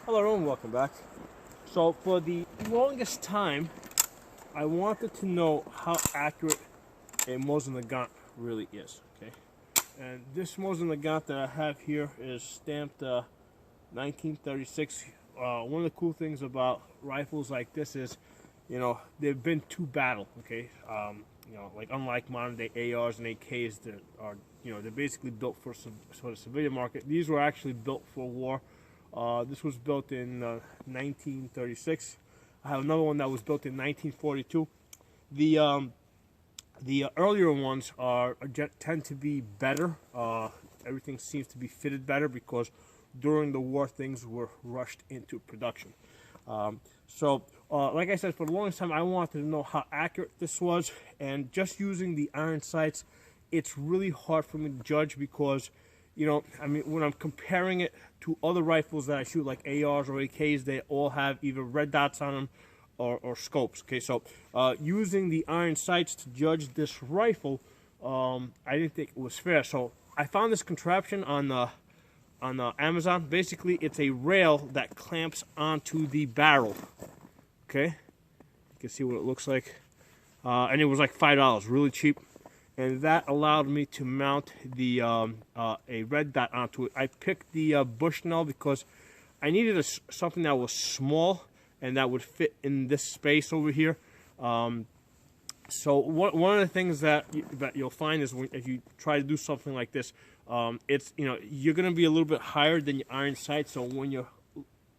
Hello everyone, welcome back. So for the longest time, I wanted to know how accurate a Mosin Nagant really is, okay? And this Mosin Nagant that I have here is stamped 1936. One of the cool things about rifles like this is, they've been to battle, okay? Like unlike modern day ARs and AKs that are, they're basically built for the civilian market. These were actually built for war. This was built in 1936. I have another one that was built in 1942. The earlier ones tend to be better. Everything seems to be fitted better because during the war things were rushed into production. Like I said, for the longest time I wanted to know how accurate this was, and just using the iron sights, it's really hard for me to judge because, when I'm comparing it to other rifles that I shoot, like ARs or AKs, they all have either red dots on them or scopes. Okay, so using the iron sights to judge this rifle, I didn't think it was fair. So I found this contraption on Amazon. Basically, it's a rail that clamps onto the barrel. Okay, you can see what it looks like, and it was like $5, really cheap. And that allowed me to mount the a red dot onto it. I picked the Bushnell because I needed something that was small and that would fit in this space over here. So one of the things that you'll find is if you try to do something like this, it's you're gonna be a little bit higher than your iron sight. So when you're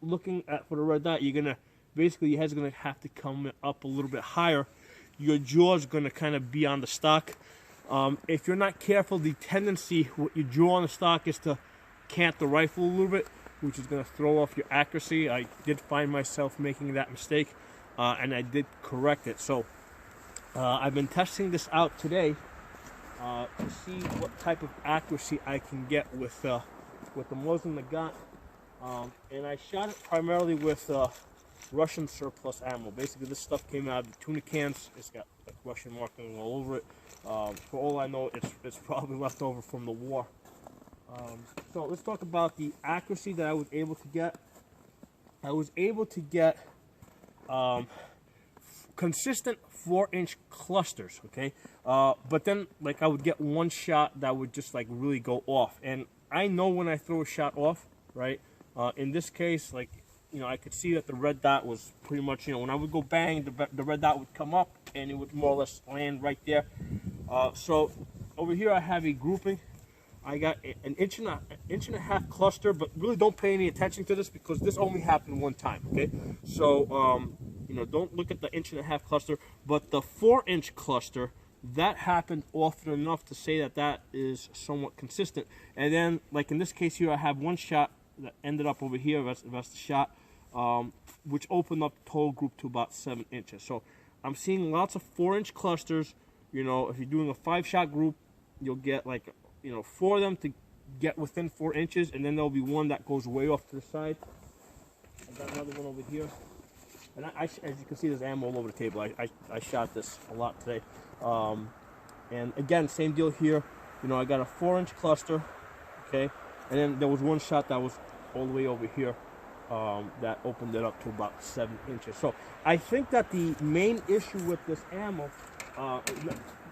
looking for the red dot, you're gonna basically your head's gonna have to come up a little bit higher. Your jaw's gonna kind of be on the stock. If you're not careful, the tendency with your jaw on the stock is to cant the rifle a little bit, which is going to throw off your accuracy. I did find myself making that mistake, and I did correct it. So I've been testing this out today to see what type of accuracy I can get with the Mosin Nagant, and I shot it primarily with Russian surplus ammo. Basically, this stuff came out of the tuna cans. It's got like Russian marking all over it. For all I know, it's probably left over from the war. So let's talk about the accuracy that I was able to get. I was able to get consistent 4-inch clusters, okay? But then, like, I would get one shot that would just, like, really go off. And I know when I throw a shot off, right? In this case, like, I could see that the red dot was pretty much, when I would go bang, the red dot would come up and it would more or less land right there. So over here I have a grouping. I got an inch and a half cluster, but really don't pay any attention to this because this only happened one time, okay? So, don't look at the inch and a half cluster, but the 4-inch cluster, that happened often enough to say that that is somewhat consistent. And then, like in this case here, I have one shot that ended up over here, that's the shot, which opened up the total group to about 7 inches. So I'm seeing lots of 4-inch clusters. If you're doing a 5-shot group, you'll get like, 4 of them to get within 4 inches, and then there'll be one that goes way off to the side. I got another one over here. And as you can see, there's ammo all over the table. I shot this a lot today. And again, same deal here. I got a 4-inch cluster, okay? And then there was one shot that was all the way over here that opened it up to about 7 inches. So I think that the main issue with this ammo,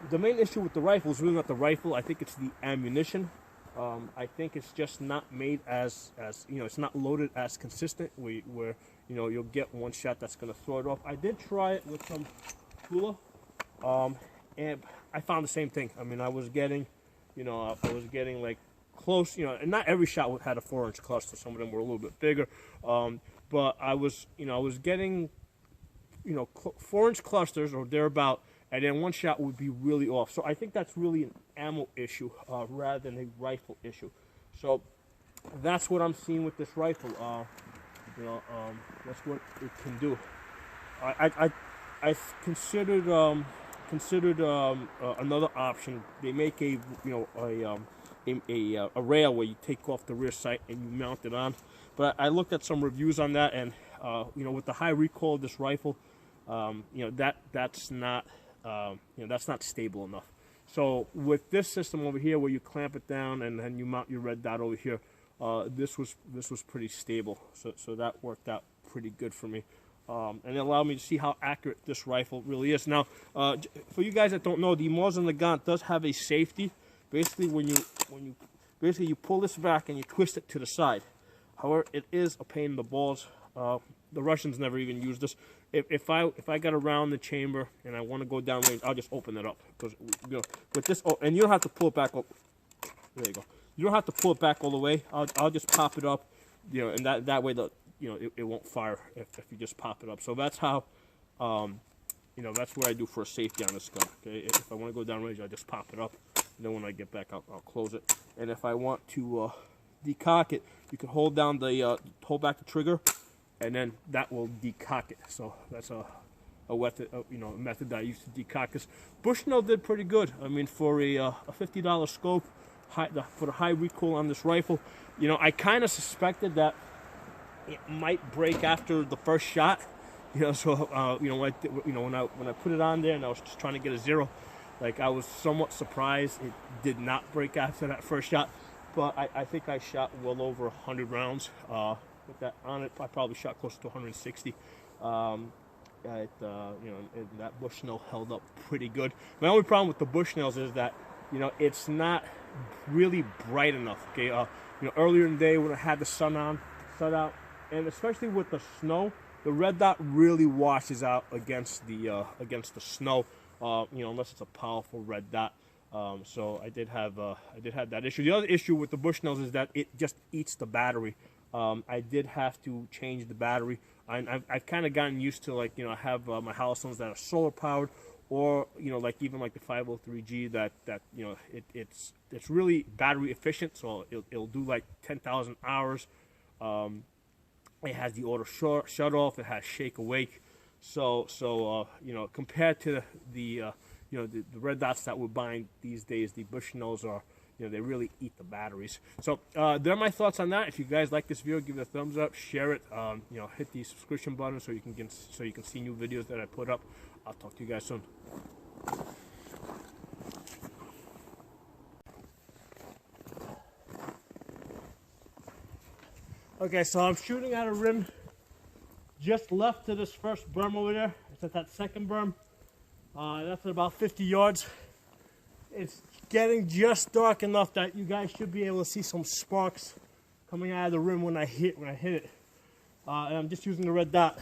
the main issue with the rifle is really not the rifle. I think it's the ammunition. I think it's just not made as it's not loaded as consistent where you'll get one shot that's going to throw it off. I did try it with some Tula, and I found the same thing. I mean, I was getting like close, and not every shot had a 4-inch cluster. Some of them were a little bit bigger, but I was getting 4-inch clusters or thereabout, and then one shot would be really off. So I think that's really an ammo issue rather than a rifle issue. So that's what I'm seeing with this rifle. That's what it can do. I considered another option. They make a rail where you take off the rear sight and you mount it on. But I looked at some reviews on that, and with the high recoil of this rifle, that's not stable enough. So with this system over here, where you clamp it down and then you mount your red dot over here, this was pretty stable. So that worked out pretty good for me. And it allowed me to see how accurate this rifle really is. Now, for you guys that don't know, the Mosin Nagant does have a safety. Basically, when you pull this back and you twist it to the side. However, it is a pain in the balls. The Russians never even used this. If I got around the chamber and I want to go down range, I'll just open it up, because with this, and you don't have to pull it back. There you go. You don't have to pull it back all the way. I'll just pop it up, and that way it won't fire if you just pop it up. So that's how, that's what I do for a safety on this gun. Okay, if I want to go down range, I just pop it up. And then when I get back, I'll close it. And if I want to decock it, you can hold back the trigger, and then that will decock it. So that's a method that I use to decock this. Bushnell did pretty good. I mean, for a $50 scope, for the high recoil on this rifle, I kind of suspected that it might break after the first shot. So when I put it on there and I was just trying to get a zero, like, I was somewhat surprised it did not break after that first shot. But I think I shot well over 100 rounds with that on it. I probably shot close to 160. And that Bushnell held up pretty good. My only problem with the Bushnells is that it's not really bright enough. Okay, earlier in the day when I had the sun out, and especially with the snow, the red dot really washes out against the snow. Unless it's a powerful red dot. So I did have that issue. The other issue with the Bushnells is that it just eats the battery. I did have to change the battery. I've kind of gotten used to, like, I have my Halostones that are solar powered, or like even like the 503G that it's really battery efficient. So it'll do like 10,000 hours. It has the auto shut off. It has shake awake. So compared to the red dots that we're buying these days, the Bushnells are, they really eat the batteries. So there are my thoughts on that. If you guys like this video, give it a thumbs up, share it. Hit the subscription button so you can see new videos that I put up. I'll talk to you guys soon. Okay, so I'm shooting at a rim just left to this first berm over there. It's at that second berm. That's at about 50 yards. It's getting just dark enough that you guys should be able to see some sparks coming out of the rim when I hit it. And I'm just using the red dot.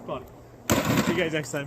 Fun. See you guys next time.